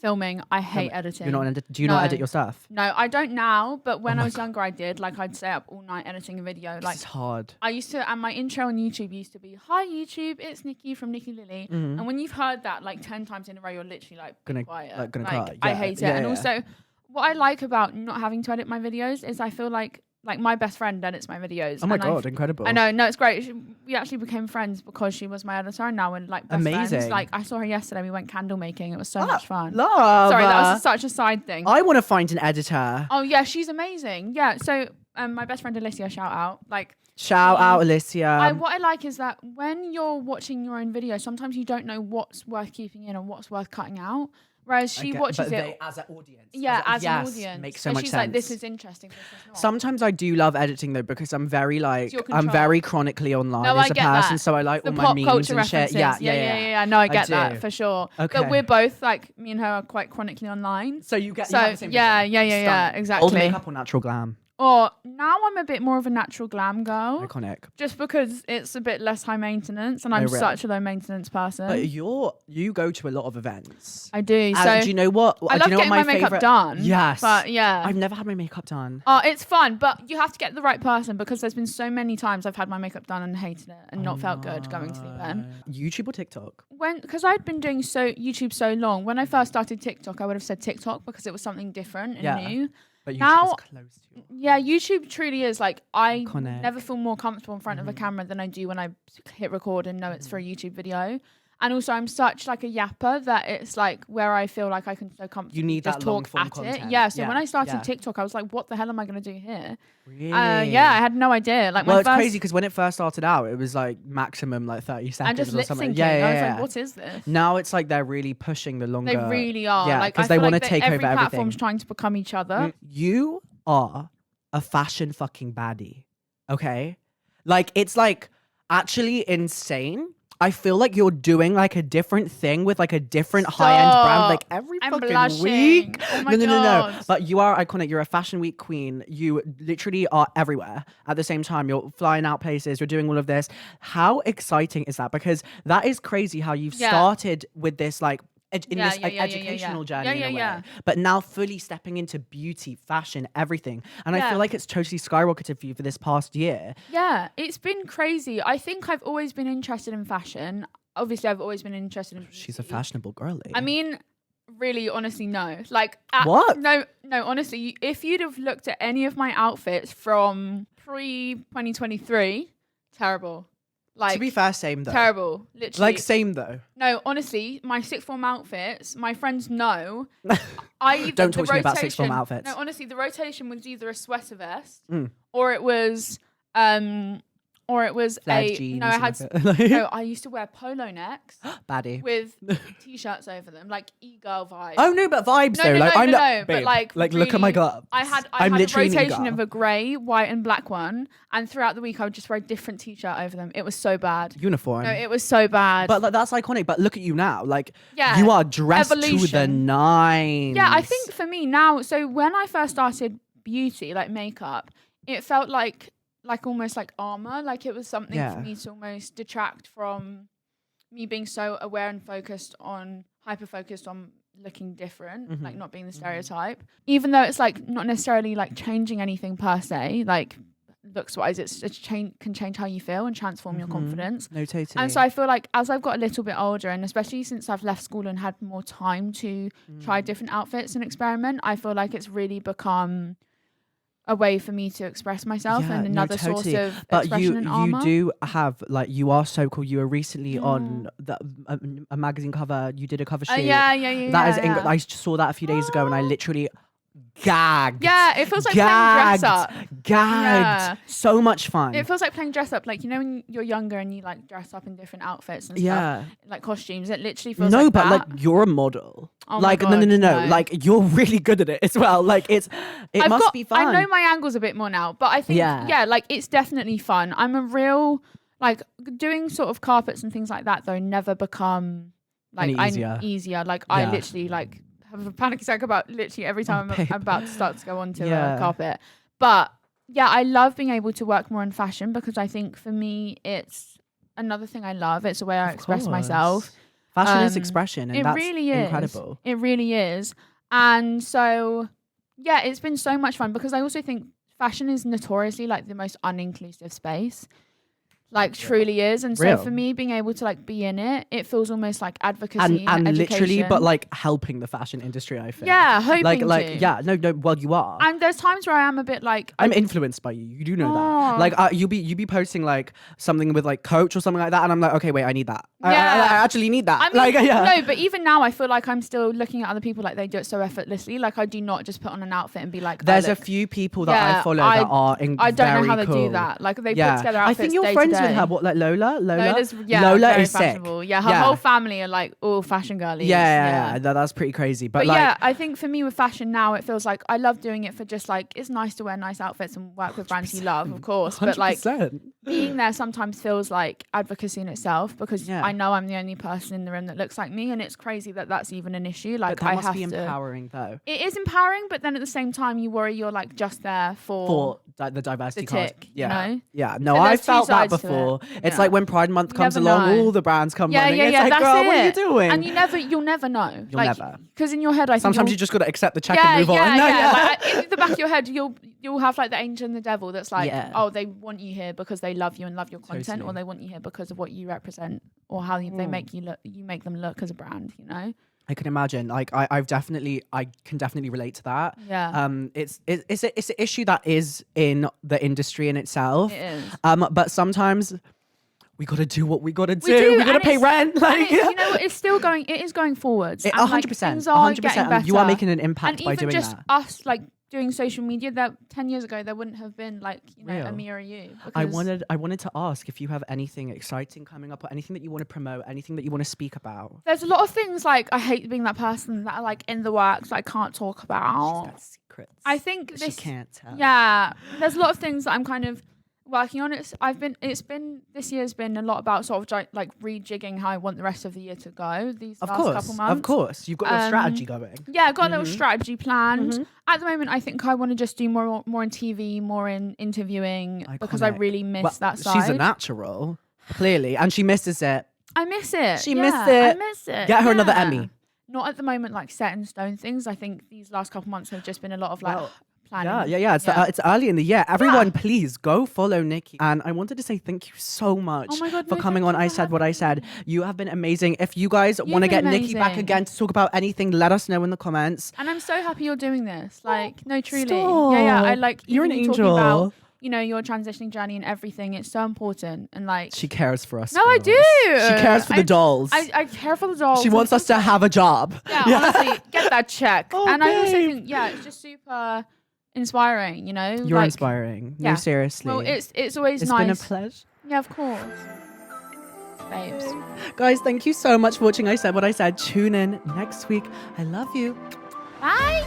Speaker 2: Filming, I hate editing.
Speaker 1: You're not an do you not
Speaker 2: No.
Speaker 1: edit your stuff?
Speaker 2: No, I don't now, but when
Speaker 1: Oh
Speaker 2: I
Speaker 1: my
Speaker 2: was younger, I did. Like, I'd stay up all night editing a video. Like,
Speaker 1: It's hard.
Speaker 2: I used to, and my intro on YouTube used to be, "Hi YouTube, it's Nikki from Nikki Lilly." And when you've heard that like 10 times in a row, you're literally like,
Speaker 1: Gonna-
Speaker 2: quiet.
Speaker 1: like, gonna cry.
Speaker 2: I
Speaker 1: Yeah,
Speaker 2: hate it.
Speaker 1: yeah,
Speaker 2: And
Speaker 1: yeah.
Speaker 2: also, what I like about not having to edit my videos is I feel like my best friend edits my videos.
Speaker 1: Oh my
Speaker 2: and
Speaker 1: God, incredible.
Speaker 2: I know, no, it's great. We actually became friends because she was my editor, and now we're like best friends.
Speaker 1: Amazing.
Speaker 2: Like, I saw her yesterday. We went candle making. It was so much fun.
Speaker 1: Love.
Speaker 2: Sorry, that was such a side thing.
Speaker 1: I want to find an editor.
Speaker 2: Oh yeah, she's amazing. Yeah, so my best friend Alicia, shout out. Like,
Speaker 1: Shout out, Alicia.
Speaker 2: what I like is that when you're watching your own video, sometimes you don't know what's worth keeping in and what's worth cutting out. Whereas she watches
Speaker 1: but
Speaker 2: it,
Speaker 1: they, as an audience.
Speaker 2: yeah, as
Speaker 1: yes,
Speaker 2: an audience.
Speaker 1: makes so
Speaker 2: and
Speaker 1: much
Speaker 2: she's
Speaker 1: sense.
Speaker 2: like, this is interesting. This is not.
Speaker 1: Sometimes I do love editing though because I'm very like
Speaker 2: your
Speaker 1: I'm
Speaker 2: control.
Speaker 1: very chronically online
Speaker 2: No,
Speaker 1: as
Speaker 2: I
Speaker 1: a
Speaker 2: get
Speaker 1: person,
Speaker 2: that.
Speaker 1: so I like
Speaker 2: The
Speaker 1: all my
Speaker 2: pop
Speaker 1: memes
Speaker 2: culture
Speaker 1: and shit.
Speaker 2: references.
Speaker 1: Yeah.
Speaker 2: No, I get
Speaker 1: do.
Speaker 2: that for sure.
Speaker 1: Okay.
Speaker 2: But we're both like, me and her are quite chronically online.
Speaker 1: So you get
Speaker 2: So
Speaker 1: you have the same
Speaker 2: yeah,
Speaker 1: vision.
Speaker 2: yeah,
Speaker 1: Stunning.
Speaker 2: exactly.
Speaker 1: Old makeup or natural glam?
Speaker 2: Or now I'm a bit more of a natural glam girl.
Speaker 1: Iconic.
Speaker 2: Just because it's a bit less high maintenance, and
Speaker 1: No,
Speaker 2: I'm
Speaker 1: real.
Speaker 2: such a low maintenance person.
Speaker 1: But you go to a lot of events.
Speaker 2: I do.
Speaker 1: And
Speaker 2: So
Speaker 1: do you know what?
Speaker 2: I
Speaker 1: do
Speaker 2: love
Speaker 1: you know
Speaker 2: getting
Speaker 1: what
Speaker 2: my
Speaker 1: my
Speaker 2: makeup
Speaker 1: favorite?
Speaker 2: done.
Speaker 1: Yes.
Speaker 2: But yeah.
Speaker 1: I've never had my makeup done.
Speaker 2: Oh, it's fun, but you have to get the right person because there's been so many times I've had my makeup done and hated it and not felt good going to the event.
Speaker 1: YouTube or TikTok?
Speaker 2: Because I'd been doing YouTube so long, when I first started TikTok, I would have said TikTok because it was something different and
Speaker 1: Yeah.
Speaker 2: new.
Speaker 1: But YouTube
Speaker 2: Now-
Speaker 1: is close to you.
Speaker 2: Yeah, YouTube truly is like, I
Speaker 1: Iconic.
Speaker 2: never feel more comfortable in front of a camera than I do when I hit record and know it's for a YouTube video. And also, I'm such like a yapper that it's like where I feel like I can so comfortably
Speaker 1: You need
Speaker 2: just
Speaker 1: that long
Speaker 2: talk
Speaker 1: form
Speaker 2: at
Speaker 1: content.
Speaker 2: it. Yeah. So
Speaker 1: Yeah,
Speaker 2: when I started
Speaker 1: yeah.
Speaker 2: TikTok, I was like, what the hell am I going to do here?
Speaker 1: Really?
Speaker 2: Yeah, I had no idea. Like
Speaker 1: Well,
Speaker 2: my
Speaker 1: it's
Speaker 2: first,
Speaker 1: crazy because when it first started out, it was like maximum like 30 seconds
Speaker 2: and just
Speaker 1: or
Speaker 2: lip
Speaker 1: something.
Speaker 2: syncing.
Speaker 1: Yeah,
Speaker 2: I was
Speaker 1: yeah,
Speaker 2: like, what is this?
Speaker 1: Now it's like they're really pushing the longer.
Speaker 2: They really are.
Speaker 1: Yeah,
Speaker 2: like,
Speaker 1: because
Speaker 2: I
Speaker 1: they
Speaker 2: feel
Speaker 1: want to
Speaker 2: like
Speaker 1: take
Speaker 2: every
Speaker 1: over everything.
Speaker 2: platform's trying to become each other.
Speaker 1: You are a fashion fucking baddie, okay? Like it's like actually insane. I feel like you're doing like a different thing with like a different high-end brand like every
Speaker 2: I'm
Speaker 1: fucking
Speaker 2: blushing.
Speaker 1: week.
Speaker 2: Oh my
Speaker 1: no.
Speaker 2: God.
Speaker 1: But you are iconic. You're a fashion week queen. You literally are everywhere at the same time. You're flying out places. You're doing all of this. How exciting is that? Because that is crazy how you've
Speaker 2: Yeah.
Speaker 1: started with this like in
Speaker 2: Yeah,
Speaker 1: this
Speaker 2: yeah,
Speaker 1: like,
Speaker 2: yeah, yeah,
Speaker 1: educational
Speaker 2: yeah.
Speaker 1: journey
Speaker 2: Yeah,
Speaker 1: in a way,
Speaker 2: yeah.
Speaker 1: but now fully stepping into beauty, fashion, everything. And I
Speaker 2: Yeah.
Speaker 1: feel like it's totally skyrocketed for you for this past year.
Speaker 2: Yeah, it's been crazy. I think I've always been interested in fashion. Obviously, I've always been interested in
Speaker 1: She's a
Speaker 2: beauty.
Speaker 1: fashionable girlie.
Speaker 2: I mean, really, honestly, no. Like,
Speaker 1: What?
Speaker 2: No, honestly, if you'd have looked at any of my outfits from pre-2023, terrible. Like,
Speaker 1: to be fair, same though.
Speaker 2: terrible. Literally.
Speaker 1: Like same though.
Speaker 2: No, honestly, my sixth form outfits, my friends know. I either,
Speaker 1: Don't
Speaker 2: the
Speaker 1: talk to me about sixth form
Speaker 2: rotation-
Speaker 1: outfits.
Speaker 2: No, honestly, the rotation was either a sweater vest
Speaker 1: Mm.
Speaker 2: or it was
Speaker 1: Flared
Speaker 2: a
Speaker 1: jeans.
Speaker 2: no. I had
Speaker 1: like-
Speaker 2: no. I used to wear polo necks
Speaker 1: baddie.
Speaker 2: with t-shirts over them, like e-girl vibes.
Speaker 1: Oh no, but vibes
Speaker 2: No,
Speaker 1: though.
Speaker 2: no,
Speaker 1: like
Speaker 2: no,
Speaker 1: I'm
Speaker 2: no,
Speaker 1: not,
Speaker 2: no, but,
Speaker 1: babe,
Speaker 2: like,
Speaker 1: look at my
Speaker 2: really,
Speaker 1: gloves.
Speaker 2: I had
Speaker 1: I'm
Speaker 2: a
Speaker 1: literally an
Speaker 2: rotation
Speaker 1: e-girl.
Speaker 2: of a grey, white, and black one, and throughout the week I would just wear a different t-shirt over them. It was so bad.
Speaker 1: uniform.
Speaker 2: No, it was so bad.
Speaker 1: But like, that's iconic. But look at you now. Like
Speaker 2: Yeah,
Speaker 1: you are dressed to the
Speaker 2: evolution.
Speaker 1: nines.
Speaker 2: Yeah, I think for me now, so when I first started beauty, like makeup, it felt like almost like armor. Like it was something for me to almost detract from me being so aware and hyper focused on looking different, like not being the stereotype. Even though it's like not necessarily like changing anything per se, like looks wise, can change how you feel and transform your confidence.
Speaker 1: No, totally.
Speaker 2: And so I feel like as I've got a little bit older, and especially since I've left school and had more time to try different outfits and experiment, I feel like it's really become a way for me to express myself and another source of expression and armor.
Speaker 1: You do have, like, you are so cool. You were recently on a magazine cover. You did a cover shoot. I saw that a few days ago and I literally gagged.
Speaker 2: Yeah, it feels like playing dress up.
Speaker 1: Gagged. So much fun.
Speaker 2: It feels like playing dress up. Like, you know, when you're younger and you like dress up in different outfits and stuff, like costumes, it literally feels like that.
Speaker 1: Like you're a model.
Speaker 2: Oh
Speaker 1: like,
Speaker 2: my God,
Speaker 1: no. Like, you're really good at it as well. Like, it must be fun.
Speaker 2: I know my angles a bit more now, but I think, like, it's definitely fun. I'm a real, like, doing sort of carpets and things like that, though, never become, like, easier. Like, I literally, like, have a panic attack about literally every time I'm about to start to go onto a carpet. But yeah, I love being able to work more in fashion because I think for me it's another thing I love. It's a way I express myself.
Speaker 1: Fashion is expression, and that's
Speaker 2: really is
Speaker 1: incredible.
Speaker 2: It really is. And so yeah, it's been so much fun because I also think fashion is notoriously like the most uninclusive space. Like truly is. And so for me being able to like be in it, it feels almost like advocacy and
Speaker 1: literally, but like helping the fashion industry, I think.
Speaker 2: Yeah, hoping
Speaker 1: to. Well, you are.
Speaker 2: And there's times where I am a bit like
Speaker 1: I'm influenced by you. You do know that. Like you be posting like something with like Coach or something like that, and I'm like, okay, wait, I need that. I actually need that.
Speaker 2: I mean, no, but even now I feel like I'm still looking at other people like they do it so effortlessly. Like I do not just put on an outfit and be like,
Speaker 1: there's a few people that I follow that are
Speaker 2: I don't know how they do that. Like they put together outfits.
Speaker 1: I think you're friends with her. What, like Lola? Lola is sick.
Speaker 2: Yeah, her whole family are like all fashion girlies.
Speaker 1: Yeah. That's pretty crazy. But like,
Speaker 2: yeah, I think for me with fashion now, it feels like I love doing it for just like it's nice to wear nice outfits and work with brands you love, of course. 100%. But like being there sometimes feels like advocacy in itself because I know I'm the only person in the room that looks like me, and it's crazy that that's even an issue. Like
Speaker 1: but that must be empowering though.
Speaker 2: It is empowering, but then at the same time, you worry you're like just there for
Speaker 1: the diversity
Speaker 2: card. You know?
Speaker 1: Yeah. No, I felt that before. It's like when Pride Month comes along, all the brands come running. It's like, girl, what are you doing?
Speaker 2: And you'll never know. You'll never. Because in your head, I think
Speaker 1: sometimes you just got to accept the check and move on.
Speaker 2: Like, in the back of your head, you'll have like the angel and the devil that's like, oh, they want you here because they love you and love your content, or they want you here because of what you represent or how they make you look. You make them look as a brand, you know.
Speaker 1: I can imagine. Like I can definitely relate to that.
Speaker 2: Yeah.
Speaker 1: It's an issue that is in the industry in itself.
Speaker 2: It is.
Speaker 1: But sometimes we got to do what we got to do. We got to pay rent. Like,
Speaker 2: you know, it's still going. It is going forwards.
Speaker 1: 100%. 100%. You are making an impact by doing that. And even just
Speaker 2: us, like doing social media, that 10 years ago there wouldn't have been like, you know, a me or you.
Speaker 1: I wanted to ask if you have anything exciting coming up or anything that you want to promote, anything that you want to speak about.
Speaker 2: There's a lot of things like I hate being that person that are like in the works that I can't talk about.
Speaker 1: She's got secrets.
Speaker 2: I think
Speaker 1: she can't tell.
Speaker 2: Yeah, there's a lot of things that I'm kind of working on. This year's been a lot about sort of like rejigging how I want the rest of the year to go. These last couple months.
Speaker 1: Of course, you've got your strategy going.
Speaker 2: Yeah, I've got a little strategy planned. At the moment, I think I want to just do more in TV, more in interviewing. Iconic. Because I really miss that side.
Speaker 1: She's a natural, clearly, and she misses it.
Speaker 2: I miss it.
Speaker 1: She missed it.
Speaker 2: I miss it.
Speaker 1: Get her another Emmy.
Speaker 2: Not at the moment, like set in stone things. I think these last couple months have just been a lot of like. Planning.
Speaker 1: Yeah. It's early in the year. Everyone, please go follow Nikki. And I wanted to say thank you so much for coming on. I Said What I Said. You have been amazing. If you guys want to get Nikki back again to talk about anything, let us know in the comments.
Speaker 2: And I'm so happy you're doing this. Like, no, truly.
Speaker 1: Stop.
Speaker 2: Yeah. I like.
Speaker 1: You're an angel.
Speaker 2: Talking about, you know, your transitioning journey and everything. It's so important. And like,
Speaker 1: she cares for us.
Speaker 2: No, girls. I do.
Speaker 1: She cares for the dolls.
Speaker 2: I care for the dolls.
Speaker 1: She wants us to have a job.
Speaker 2: Yeah. Honestly, get that check.
Speaker 1: And
Speaker 2: I also think, it's just super inspiring, you know.
Speaker 1: You're inspiring. No, seriously.
Speaker 2: Well, it's always
Speaker 1: nice. It's been a pleasure.
Speaker 2: Yeah, of course. Babes.
Speaker 1: Guys, thank you so much for watching I Said What I Said. Tune in next week. I love you.
Speaker 2: Bye.